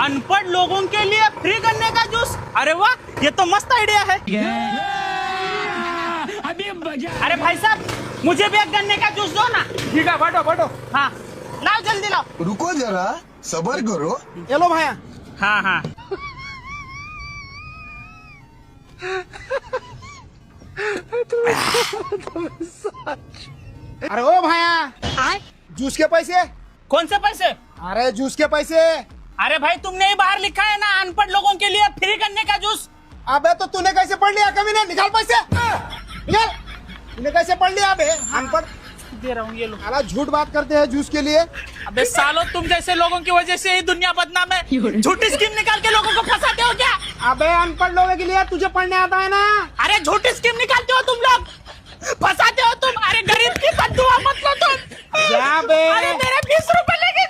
अनपढ़ लोगों के लिए फ्री गन्ने का जूस। अरे वाह, ये तो मस्त आइडिया है। अरे भाई साहब, मुझे भी एक गन्ने का जूस दो ना। ठीक है, बांटो बांटो। हाँ, लाओ जल्दी लाओ। रुको जरा, सबर करो। ये लो भाया। हाँ हाँ। अरे ओ भाया, जूस के पैसे। कौन से पैसे? अरे जूस के पैसे। अरे भाई, तुमने ही बाहर लिखा है ना, अनपढ़ लोगों के लिए फ्री गन्ने का जूस। अबे तो तूने कैसे पढ़ लिया? कभी नहीं, निकाल पैसे निकाल। तूने कैसे पढ़ लिया? अबे अनपढ़। दे रहा हूँ, ये लो। साला झूठ बात करते हैं जूस के लिए। अबे सालो, तुम जैसे लोगों की वजह से ही दुनिया बदनाम है। झूठी स्कीम निकाल के लोगों को फंसाते हो क्या? अबे अनपढ़ लोगों के लिए तुझे पढ़ने आता है ना। अरे झूठी स्कीम निकालते हो तुम लोग, फंसाते हो तुम। अरे गरीब की बद्दुआ मत लो तुम। जा बे। अरे मेरे 20 रुपए लेके